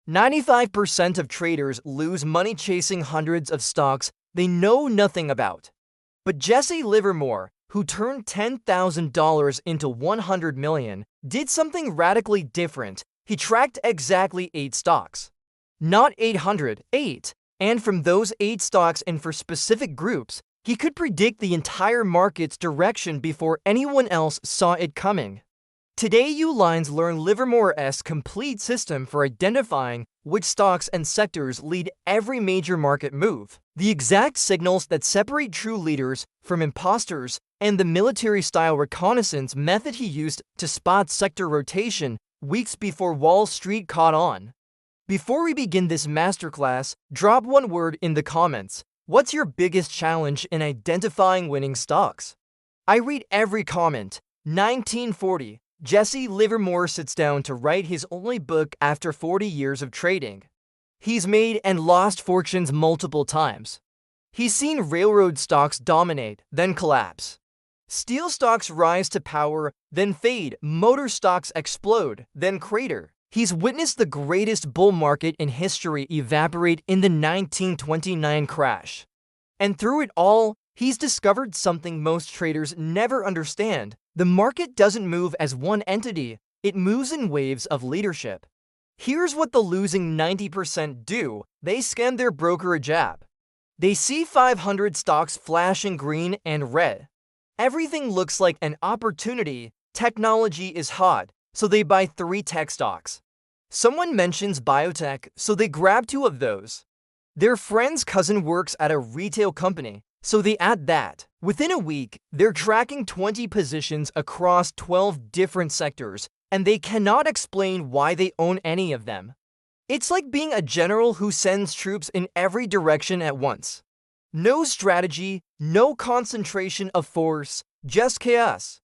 95% of traders lose money chasing hundreds of stocks they know nothing about. But Jesse Livermore, who turned $10,000 into $100 million, did something radically different. He tracked exactly 8 stocks. Not 800, 8. And from those 8 stocks and for specific groups, he could predict the entire market's direction before anyone else saw it coming. Today, you lines learn Livermore's complete system for identifying which stocks and sectors lead every major market move, the exact signals that separate true leaders from imposters, and the military-style reconnaissance method he used to spot sector rotation weeks before Wall Street caught on. Before we begin this masterclass, drop one word in the comments. What's your biggest challenge in identifying winning stocks? I read every comment. 1940. Jesse Livermore sits down to write his only book after 40 years of trading. He's made and lost fortunes multiple times. He's seen railroad stocks dominate, then collapse. Steel stocks rise to power, then fade. Motor stocks explode, then crater. He's witnessed the greatest bull market in history evaporate in the 1929 crash. And through it all, he's discovered something most traders never understand. The market doesn't move as one entity, it moves in waves of leadership. Here's what the losing 90% do. They scan their brokerage app. They see 500 stocks flashing green and red. Everything looks like an opportunity. Technology is hot, so they buy 3 tech stocks. Someone mentions biotech, so they grab 2 of those. Their friend's cousin works at a retail company, so they add that. Within a week, they're tracking 20 positions across 12 different sectors, and they cannot explain why they own any of them. It's like being a general who sends troops in every direction at once. No strategy, no concentration of force, just chaos.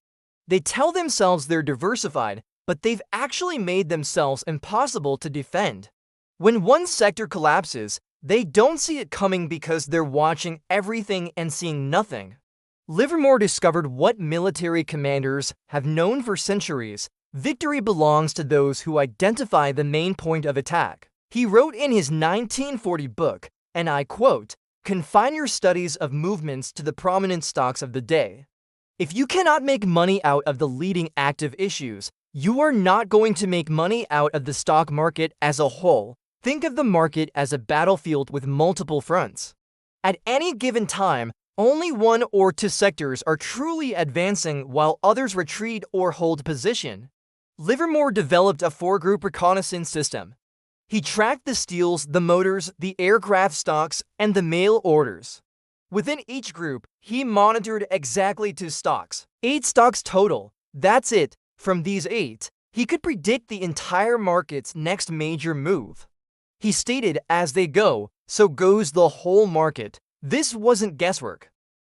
They tell themselves they're diversified, but they've actually made themselves impossible to defend. When one sector collapses, they don't see it coming because they're watching everything and seeing nothing. Livermore discovered what military commanders have known for centuries. Victory belongs to those who identify the main point of attack. He wrote in his 1940 book, and I quote, "Confine your studies of movements to the prominent stocks of the day. If you cannot make money out of the leading active issues, you are not going to make money out of the stock market as a whole. Think of the market as a battlefield with multiple fronts. At any given time, only 1 or 2 sectors are truly advancing while others retreat or hold position." Livermore developed a 4-group reconnaissance system. He tracked the steels, the motors, the aircraft stocks, and the mail orders. Within each group, he monitored exactly 2 stocks. 8 stocks total. That's it. From these 8, he could predict the entire market's next major move. He stated, "As they go, so goes the whole market." This wasn't guesswork.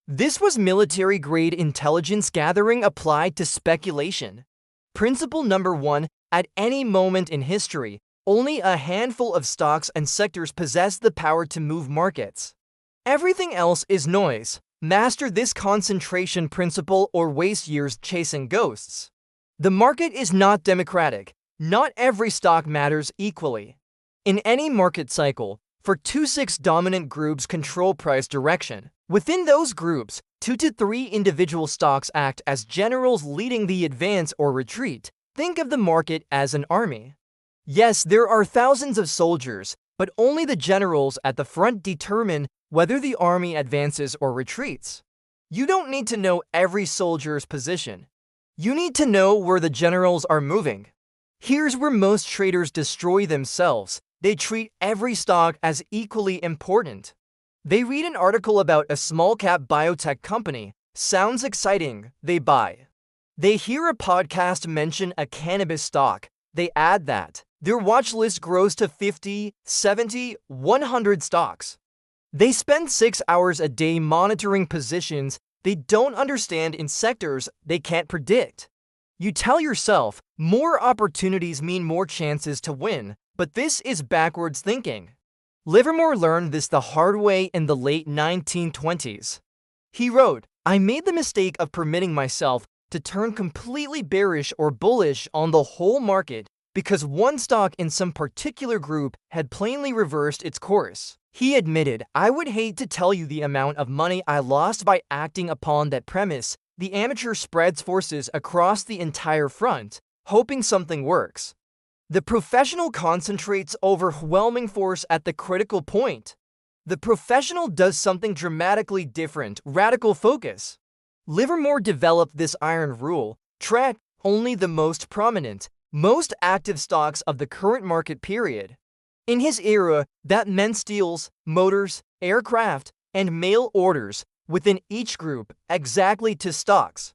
This was military-grade intelligence gathering applied to speculation. Principle number 1, at any moment in history, only a handful of stocks and sectors possess the power to move markets. Everything else is noise. Master this concentration principle or waste years chasing ghosts. The market is not democratic. Not every stock matters equally. In any market cycle, for 2-6 dominant groups control price direction. Within those groups, 2 to 3 individual stocks act as generals leading the advance or retreat. Think of the market as an army. Yes, there are thousands of soldiers, but only the generals at the front determine whether the army advances or retreats. You don't need to know every soldier's position. You need to know where the generals are moving. Here's where most traders destroy themselves. They treat every stock as equally important. They read an article about a small-cap biotech company. Sounds exciting. They buy. They hear a podcast mention a cannabis stock. They add that. Their watch list grows to 50, 70, 100 stocks. They spend 6 hours a day monitoring positions they don't understand in sectors they can't predict. You tell yourself, more opportunities mean more chances to win, but this is backwards thinking. Livermore learned this the hard way in the late 1920s. He wrote, "I made the mistake of permitting myself to turn completely bearish or bullish on the whole market because one stock in some particular group had plainly reversed its course. He admitted, "I would hate to tell you the amount of money I lost by acting upon that premise. The amateur spreads forces across the entire front, hoping something works. The professional concentrates overwhelming force at the critical point. The professional does something dramatically different, radical focus." Livermore developed this iron rule: track only the most prominent, most active stocks of the current market period. In his era, that meant steels, motors, aircraft, and mail orders within each group exactly to stocks.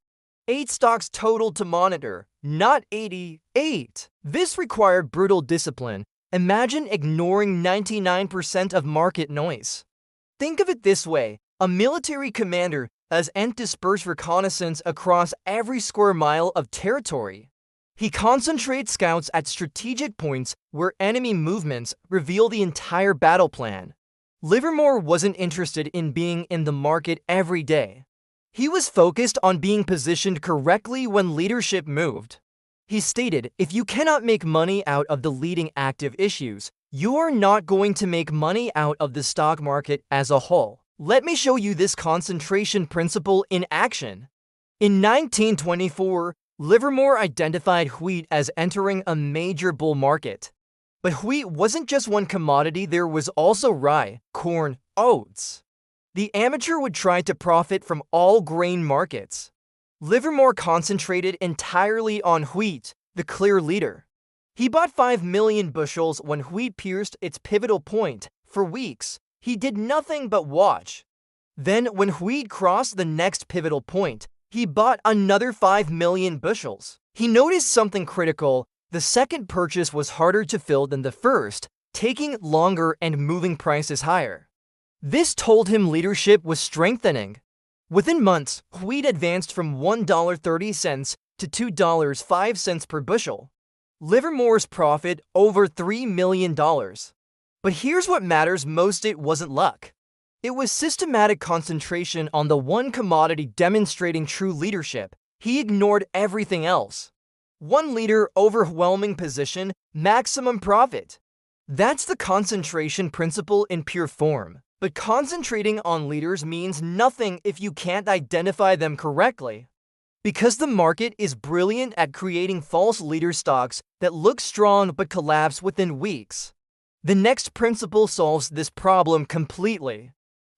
8 stocks total to monitor, not 88. This required brutal discipline. Imagine ignoring 99% of market noise. Think of it this way: a military commander has dispersed reconnaissance across every square mile of territory. He concentrates scouts at strategic points where enemy movements reveal the entire battle plan. Livermore wasn't interested in being in the market every day. He was focused on being positioned correctly when leadership moved. He stated, "If you cannot make money out of the leading active issues, you are not going to make money out of the stock market as a whole." Let me show you this concentration principle in action. In 1924, Livermore identified wheat as entering a major bull market. But wheat wasn't just one commodity, there was also rye, corn, oats. The amateur would try to profit from all grain markets. Livermore concentrated entirely on wheat, the clear leader. He bought 5 million bushels when wheat pierced its pivotal point. For weeks, he did nothing but watch. Then, when wheat crossed the next pivotal point, he bought another 5 million bushels. He noticed something critical: the second purchase was harder to fill than the first, taking longer and moving prices higher. This told him leadership was strengthening. Within months, wheat advanced from $1.30 to $2.05 per bushel. Livermore's profit over $3 million. But here's what matters most: it wasn't luck. It was systematic concentration on the one commodity, demonstrating true leadership. He ignored everything else. One leader, overwhelming position, maximum profit. That's the concentration principle in pure form. But concentrating on leaders means nothing if you can't identify them correctly. Because the market is brilliant at creating false leader stocks that look strong but collapse within weeks. The next principle solves this problem completely.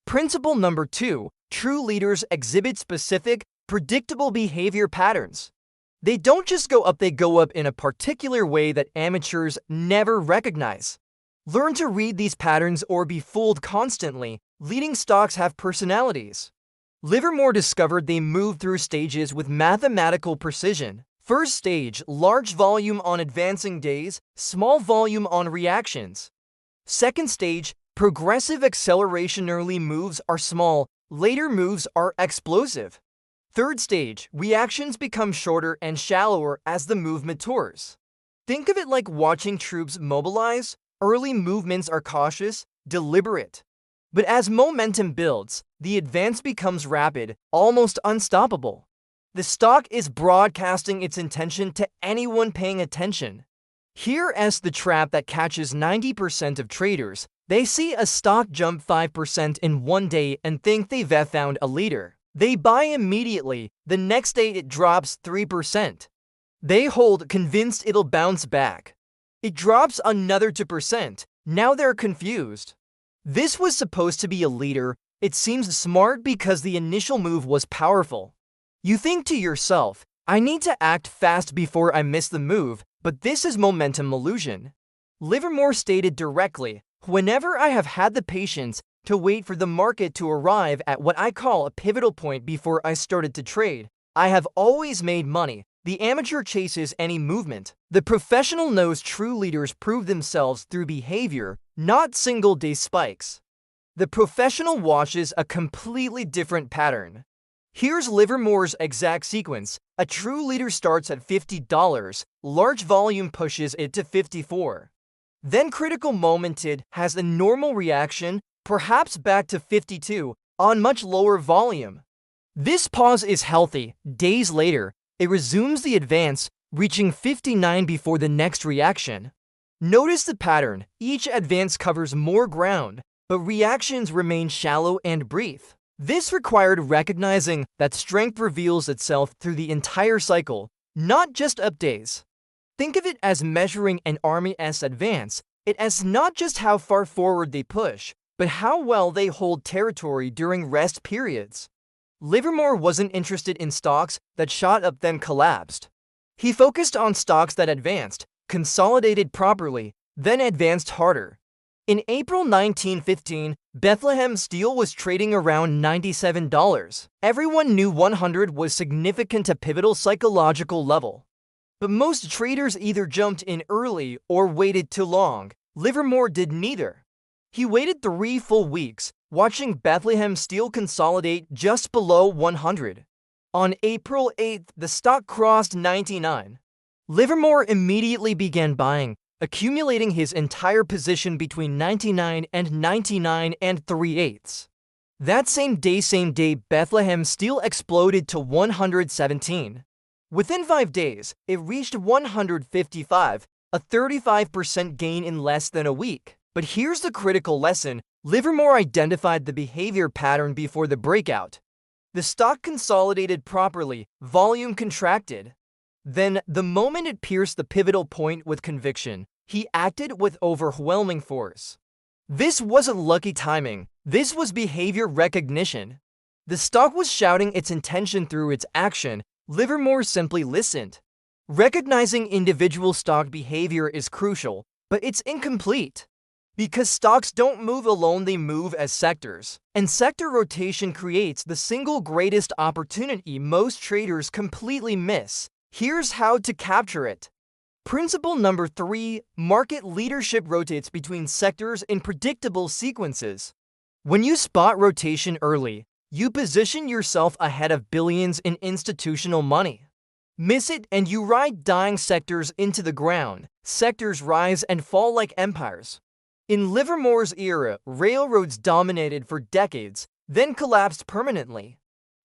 Principle number 2: true leaders exhibit specific, predictable behavior patterns. They don't just go up, they go up in a particular way that amateurs never recognize. Learn to read these patterns or be fooled constantly. Leading stocks have personalities. Livermore discovered they move through stages with mathematical precision. First stage: large volume on advancing days, small volume on reactions. Second stage: progressive acceleration. Early moves are small, later moves are explosive. Third stage: reactions become shorter and shallower as the move matures. Think of it like watching troops mobilize. Early movements are cautious, deliberate. But as momentum builds, the advance becomes rapid, almost unstoppable. The stock is broadcasting its intention to anyone paying attention. Here's the trap that catches 90% of traders. They see a stock jump 5% in one day and think they've found a leader. They buy immediately. The next day it drops 3%. They hold, convinced it'll bounce back. It drops another 2%. Now they're confused. This was supposed to be a leader. It seems smart because the initial move was powerful. You think to yourself, I need to act fast before I miss the move, but this is momentum illusion. Livermore stated directly, whenever I have had the patience to wait for the market to arrive at what I call a pivotal point before I started to trade, I have always made money. The amateur chases any movement. The professional knows true leaders prove themselves through behavior, not single-day spikes. The professional watches a completely different pattern. Here's Livermore's exact sequence. A true leader starts at $50, large volume pushes it to $54. Then critical momented has a normal reaction, perhaps back to $52, on much lower volume. This pause is healthy. Days later, it resumes the advance, reaching 59 before the next reaction. Notice the pattern. Each advance covers more ground, but reactions remain shallow and brief. This required recognizing that strength reveals itself through the entire cycle, not just up days. Think of it as measuring an army's advance. It as not just how far forward they push, but how well they hold territory during rest periods. Livermore wasn't interested in stocks that shot up then collapsed. He focused on stocks that advanced, consolidated properly, then advanced harder. In April 1915, Bethlehem Steel was trading around $97. Everyone knew 100 was significant, a pivotal psychological level. But most traders either jumped in early or waited too long. Livermore did neither. He waited 3 full weeks, watching Bethlehem Steel consolidate just below 100. On April 8th, the stock crossed 99. Livermore immediately began buying, accumulating his entire position between 99 and 99 and 3/8. That same day, Bethlehem Steel exploded to 117. Within 5 days, it reached 155, a 35% gain in less than a week. But here's the critical lesson. Livermore identified the behavior pattern before the breakout. The stock consolidated properly, volume contracted. Then, the moment it pierced the pivotal point with conviction, he acted with overwhelming force. This wasn't lucky timing. This was behavior recognition. The stock was shouting its intention through its action. Livermore simply listened. Recognizing individual stock behavior is crucial, but it's incomplete. Because stocks don't move alone, they move as sectors. And sector rotation creates the single greatest opportunity most traders completely miss. Here's how to capture it. Principle number 3, market leadership rotates between sectors in predictable sequences. When you spot rotation early, you position yourself ahead of billions in institutional money. Miss it and you ride dying sectors into the ground. Sectors rise and fall like empires. In Livermore's era, railroads dominated for decades, then collapsed permanently.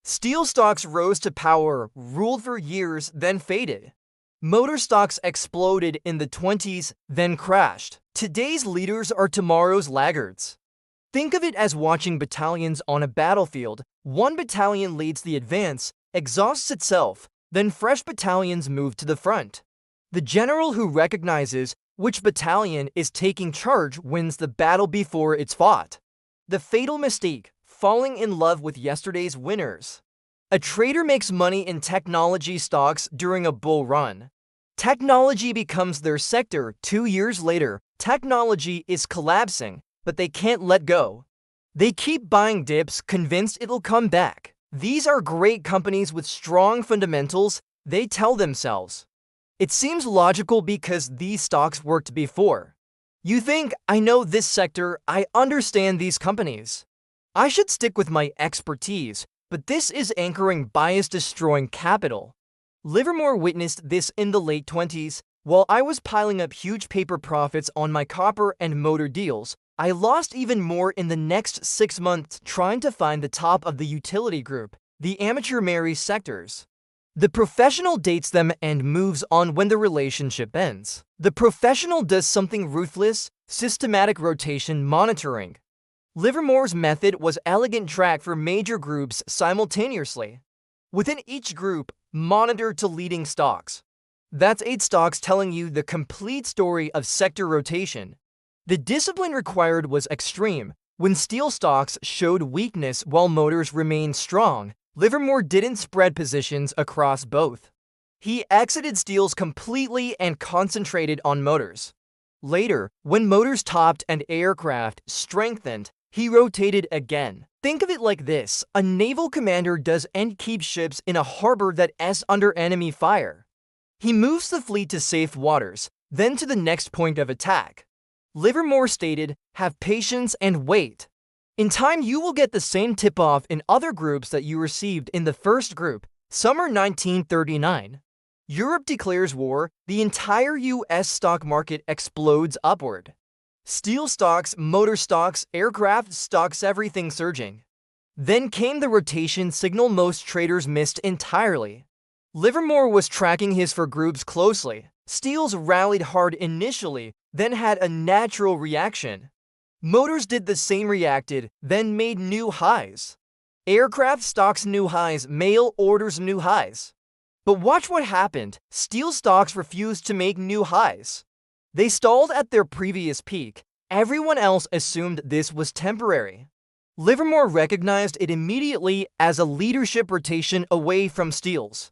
Steel stocks rose to power, ruled for years, then faded. Motor stocks exploded in the 20s, then crashed. Today's leaders are tomorrow's laggards. Think of it as watching battalions on a battlefield. One battalion leads the advance, exhausts itself, then fresh battalions move to the front. The general who recognizes which battalion is taking charge wins the battle before it's fought. The fatal mistake: falling in love with yesterday's winners. A trader makes money in technology stocks during a bull run. Technology becomes their sector. 2 years later, technology is collapsing, but they can't let go. They keep buying dips, convinced it'll come back. These are great companies with strong fundamentals, they tell themselves. It seems logical because these stocks worked before. You think, I know this sector, I understand these companies. I should stick with my expertise, but this is anchoring bias, destroying capital. Livermore witnessed this in the late 20s. While I was piling up huge paper profits on my copper and motor deals, I lost even more in the next 6 months trying to find the top of the utility group, the amateur marries sectors. The professional dates them and moves on when the relationship ends. The professional does something ruthless, systematic rotation monitoring. Livermore's method was elegant: track for major groups simultaneously. Within each group, monitor to leading stocks. That's 8 stocks telling you the complete story of sector rotation. The discipline required was extreme. When steel stocks showed weakness while motors remained strong, Livermore didn't spread positions across both. He exited steels completely and concentrated on motors. Later, when motors topped and aircraft strengthened, he rotated again. Think of it like this: a naval commander doesn't keep ships in a harbor that's under enemy fire. He moves the fleet to safe waters, then to the next point of attack. Livermore stated, have patience and wait. In time, you will get the same tip-off in other groups that you received in the first group. Summer 1939. Europe declares war. The entire U.S. stock market explodes upward. Steel stocks, motor stocks, aircraft stocks, everything surging. Then came the rotation signal most traders missed entirely. Livermore was tracking his four groups closely. Steels rallied hard initially, then had a natural reaction. Motors did the same, reacted, then made new highs. Aircraft stocks new highs, mail orders new highs. But watch what happened. Steel stocks refused to make new highs. They stalled at their previous peak. Everyone else assumed this was temporary. Livermore recognized it immediately as a leadership rotation away from steels.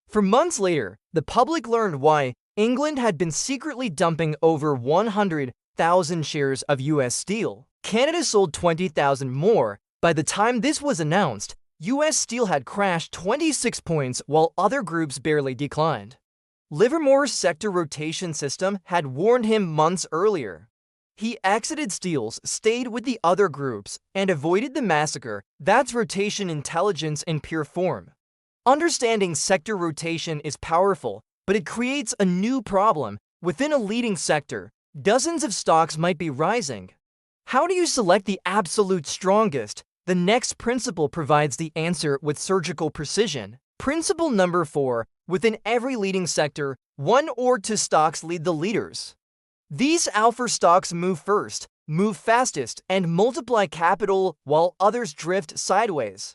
For months later, the public learned why England had been secretly dumping over 100,000 shares of US Steel. Canada sold 20,000 more. By the time this was announced, US Steel had crashed 26 points while other groups barely declined. Livermore's sector rotation system had warned him months earlier. He exited steels, stayed with the other groups, and avoided the massacre. That's rotation intelligence in pure form. Understanding sector rotation is powerful, but it creates a new problem. Within a leading sector, dozens of stocks might be rising. How do you select the absolute strongest? The next principle provides the answer with surgical precision. Principle number 4. Within every leading sector, 1 or 2 stocks lead the leaders. These alpha stocks move first, move fastest, and multiply capital while others drift sideways.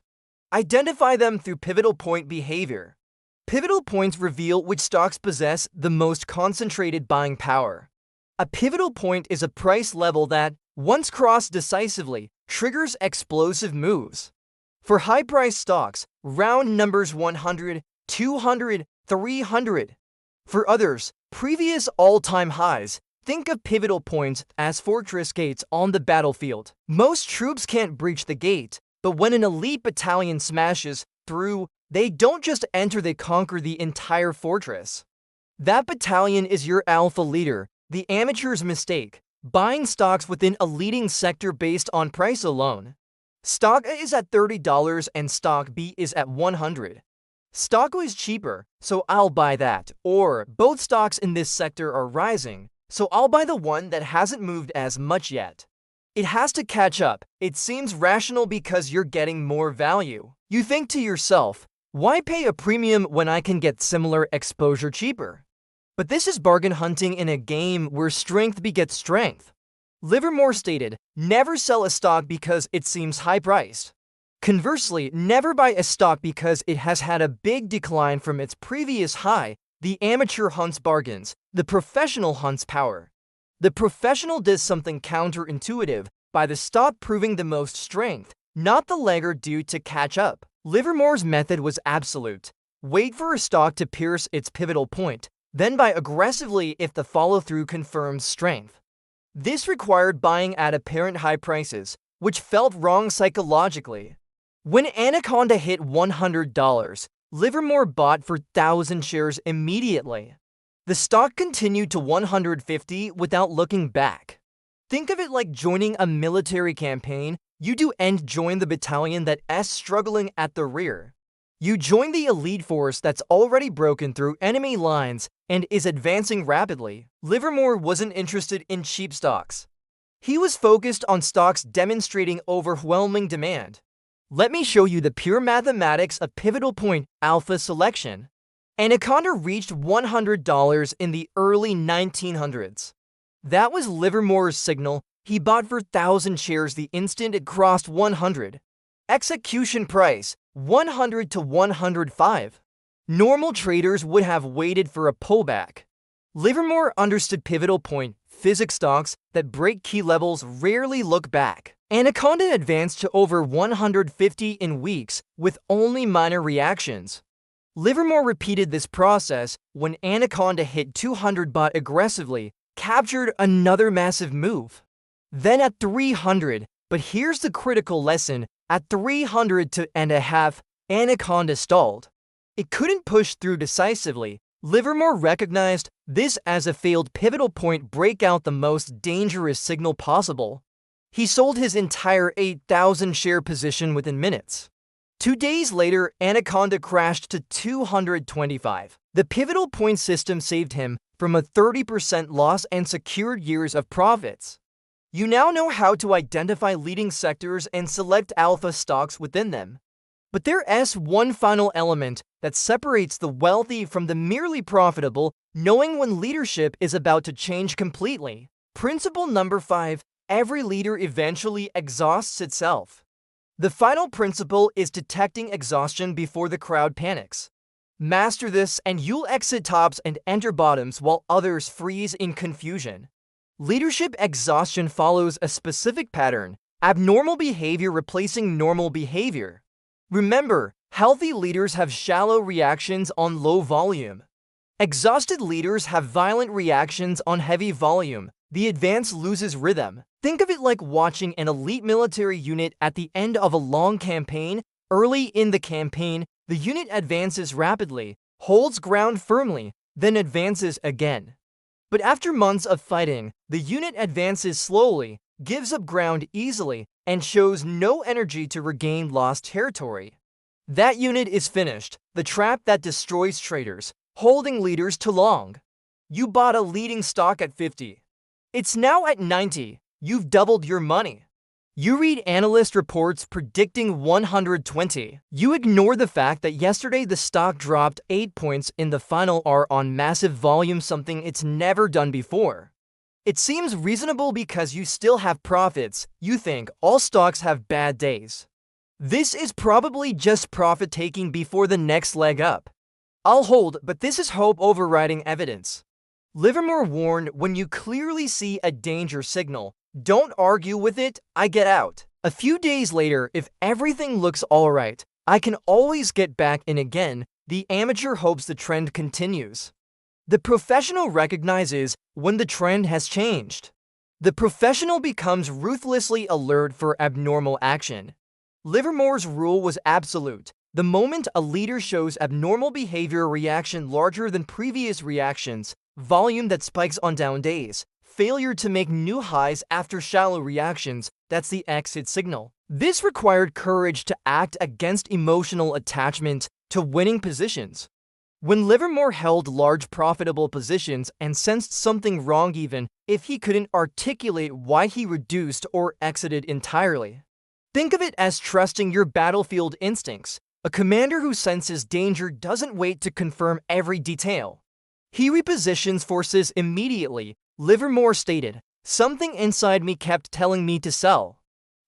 Identify them through pivotal point behavior. Pivotal points reveal which stocks possess the most concentrated buying power. A pivotal point is a price level that, once crossed decisively, triggers explosive moves. For high-priced stocks, round numbers 100, 200, 300. For others, previous all-time highs. Think of pivotal points as fortress gates on the battlefield. Most troops can't breach the gate, but when an elite battalion smashes through, they don't just enter, they conquer the entire fortress. That battalion is your alpha leader. The amateur's mistake: buying stocks within a leading sector based on price alone. Stock A is at $30 and stock B is at $100. Stock A is cheaper, so I'll buy that. Or both stocks in this sector are rising, so I'll buy the one that hasn't moved as much yet. It has to catch up. It seems rational because you're getting more value. You think to yourself, why pay a premium when I can get similar exposure cheaper? But this is bargain hunting in a game where strength begets strength. Livermore stated, never sell a stock because it seems high-priced. Conversely, never buy a stock because it has had a big decline from its previous high. The amateur hunts bargains, the professional hunts power. The professional does something counterintuitive by the stock proving the most strength, not the laggard due to catch up. Livermore's method was absolute. Wait for a stock to pierce its pivotal point, then buy aggressively if the follow-through confirms strength. This required buying at apparent high prices, which felt wrong psychologically. When Anaconda hit $100, Livermore bought for 1,000 shares immediately. The stock continued to 150 without looking back. Think of it like joining a military campaign. You do and join the battalion that's struggling at the rear. You join the elite force that's already broken through enemy lines and is advancing rapidly. Livermore wasn't interested in cheap stocks. He was focused on stocks demonstrating overwhelming demand. Let me show you the pure mathematics of pivotal point alpha selection. Anaconda reached $100 in the early 1900s. That was Livermore's signal. He bought for 1,000 shares the instant it crossed 100. Execution price, 100 to 105. Normal traders would have waited for a pullback. Livermore understood pivotal point physics. Stocks that break key levels rarely look back. Anaconda advanced to over 150 in weeks with only minor reactions. Livermore repeated this process. When Anaconda hit 200, bought aggressively, captured another massive move. Then at 300, but here's the critical lesson, at 300 to and a half, Anaconda stalled. It couldn't push through decisively. Livermore recognized this as a failed pivotal point breakout, the most dangerous signal possible. He sold his entire 8,000 share position within minutes. 2 days later, Anaconda crashed to 225. The pivotal point system saved him from a 30% loss and secured years of profits. You now know how to identify leading sectors and select alpha stocks within them. But there's one final element that separates the wealthy from the merely profitable, knowing when leadership is about to change completely. Principle number 5, every leader eventually exhausts itself. The final principle is detecting exhaustion before the crowd panics. Master this and you'll exit tops and enter bottoms while others freeze in confusion. Leadership exhaustion follows a specific pattern, abnormal behavior replacing normal behavior. Remember, healthy leaders have shallow reactions on low volume. Exhausted leaders have violent reactions on heavy volume. The advance loses rhythm. Think of it like watching an elite military unit at the end of a long campaign. Early in the campaign, the unit advances rapidly, holds ground firmly, then advances again. But after months of fighting, the unit advances slowly, gives up ground easily, and shows no energy to regain lost territory. That unit is finished, the trap that destroys traders, holding leaders too long. You bought a leading stock at 50. It's now at 90. You've doubled your money. You read analyst reports predicting 120. You ignore the fact that yesterday the stock dropped 8 points in the final hour on massive volume, something it's never done before. It seems reasonable because you still have profits. You think all stocks have bad days. This is probably just profit taking before the next leg up. I'll hold, but this is hope overriding evidence. Livermore warned, when you clearly see a danger signal, don't argue with it, I get out. A few days later, if everything looks alright, I can always get back in again. The amateur hopes the trend continues. The professional recognizes when the trend has changed. The professional becomes ruthlessly alert for abnormal action. Livermore's rule was absolute. The moment a leader shows abnormal behavior, reaction larger than previous reactions, volume that spikes on down days, failure to make new highs after shallow reactions, that's the exit signal. This required courage to act against emotional attachment to winning positions. When Livermore held large profitable positions and sensed something wrong even if he couldn't articulate why, he reduced or exited entirely. Think of it as trusting your battlefield instincts. A commander who senses danger doesn't wait to confirm every detail. He repositions forces immediately. Livermore stated, "Something inside me kept telling me to sell.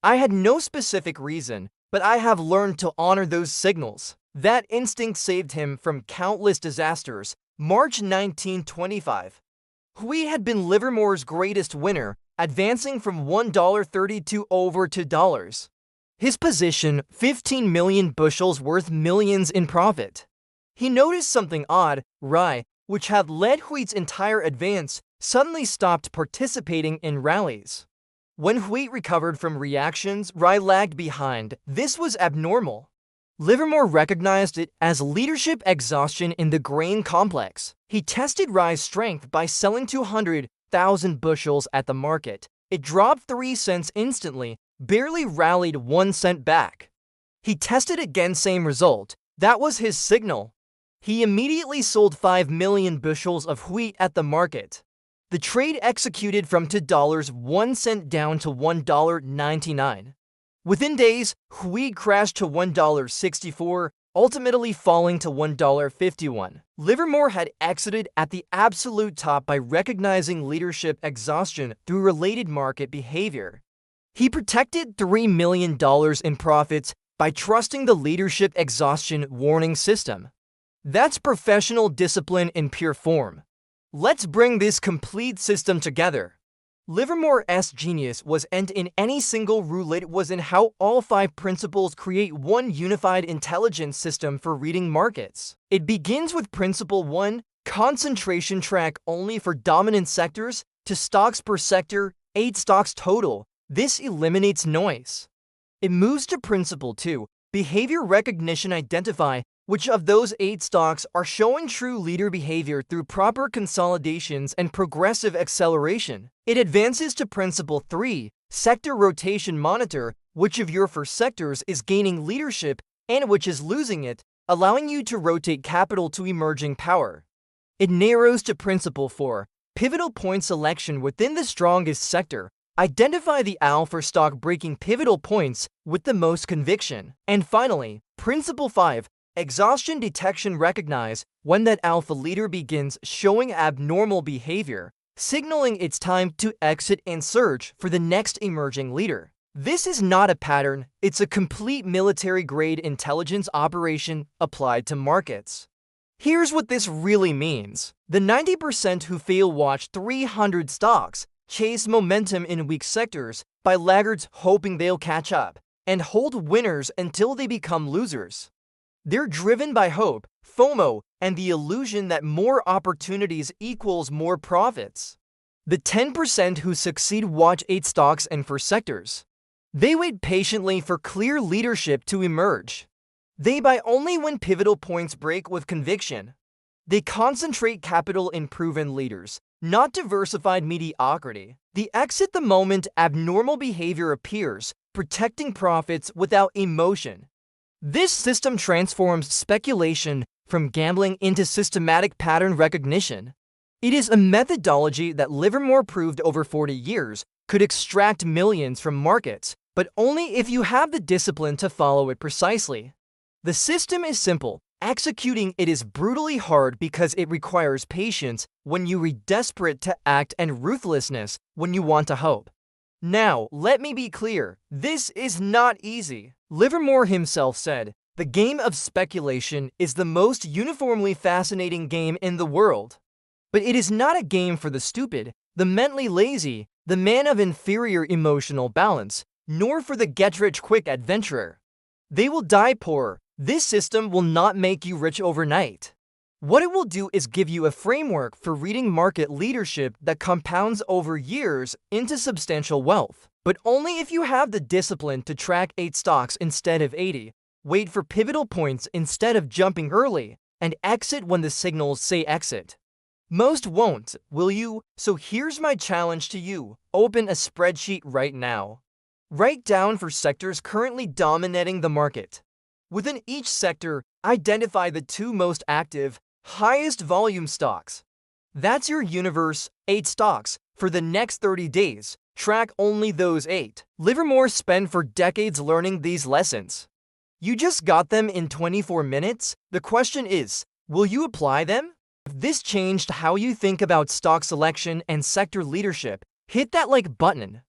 I had no specific reason, but I have learned to honor those signals." That instinct saved him from countless disasters. March 1925. Wheat had been Livermore's greatest winner, advancing from $1.30 to over $2. His position, 15 million bushels worth millions in profit. He noticed something odd. Rye, which had led wheat's entire advance, suddenly stopped participating in rallies. When wheat recovered from reactions, rye lagged behind. This was abnormal. Livermore recognized it as leadership exhaustion in the grain complex. He tested rye's strength by selling 200,000 bushels at the market. It dropped 3 cents instantly, barely rallied 1 cent back. He tested again, same result. That was his signal. He immediately sold 5 million bushels of wheat at the market. The trade executed from $2.01 down to $1.99. Within days, wheat crashed to $1.64, ultimately falling to $1.51. Livermore had exited at the absolute top by recognizing leadership exhaustion through related market behavior. He protected $3 million in profits by trusting the leadership exhaustion warning system. That's professional discipline in pure form. Let's bring this complete system together. Livermore's genius wasn't in any single rule, it was in how all 5 principles create one unified intelligence system for reading markets. It begins with Principle 1, concentration, track only for dominant sectors, to stocks per sector, 8 stocks total. This eliminates noise. It moves to Principle 2, behavior recognition, identify which of those 8 stocks are showing true leader behavior through proper consolidations and progressive acceleration. It advances to Principle 3, sector rotation, monitor which of your 4 sectors is gaining leadership and which is losing it, allowing you to rotate capital to emerging power. It narrows to Principle 4, pivotal point selection within the strongest sector. Identify the alpha stock breaking pivotal points with the most conviction. And finally, Principle 5. Exhaustion detection. Recognize when that alpha leader begins showing abnormal behavior, signaling it's time to exit and search for the next emerging leader. This is not a pattern, it's a complete military-grade intelligence operation applied to markets. Here's what this really means. The 90% who fail watch 300 stocks, chase momentum in weak sectors by laggards hoping they'll catch up, and hold winners until they become losers. They're driven by hope, FOMO, and the illusion that more opportunities equals more profits. The 10% who succeed watch 8 stocks and 4 sectors. They wait patiently for clear leadership to emerge. They buy only when pivotal points break with conviction. They concentrate capital in proven leaders, not diversified mediocrity. They exit the moment abnormal behavior appears, protecting profits without emotion. This system transforms speculation from gambling into systematic pattern recognition. It is a methodology that Livermore proved over 40 years could extract millions from markets, but only if you have the discipline to follow it precisely. The system is simple. Executing it is brutally hard because it requires patience when you are desperate to act and ruthlessness when you want to hope. Now, let me be clear, this is not easy. Livermore himself said, "The game of speculation is the most uniformly fascinating game in the world. But it is not a game for the stupid, the mentally lazy, the man of inferior emotional balance, nor for the get-rich-quick adventurer. They will die poor. This system will not make you rich overnight. What it will do is give you a framework for reading market leadership that compounds over years into substantial wealth. But only if you have the discipline to track 8 stocks instead of 80, wait for pivotal points instead of jumping early, and exit when the signals say exit. Most won't, will you? So here's my challenge to you. Open a spreadsheet right now. Write down for sectors currently dominating the market. Within each sector, identify the 2 most active, highest volume stocks. That's your universe, 8 stocks. For the next 30 days, track only those 8. Livermore spent for decades learning these lessons. You just got them in 24 minutes? The question is, will you apply them? If this changed how you think about stock selection and sector leadership, hit that like button.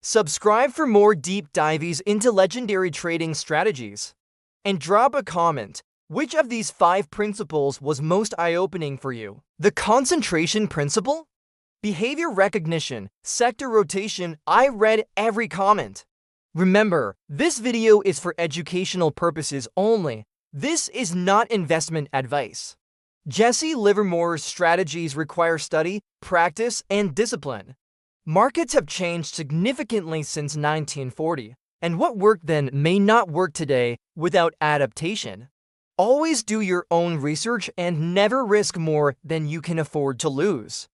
Subscribe for more deep dives into legendary trading strategies. And drop a comment. Which of these 5 principles was most eye-opening for you? The concentration principle? Behavior recognition, sector rotation. I read every comment. Remember, this video is for educational purposes only. This is not investment advice. Jesse Livermore's strategies require study, practice, and discipline. Markets have changed significantly since 1940, and what worked then may not work today without adaptation. Always do your own research and never risk more than you can afford to lose.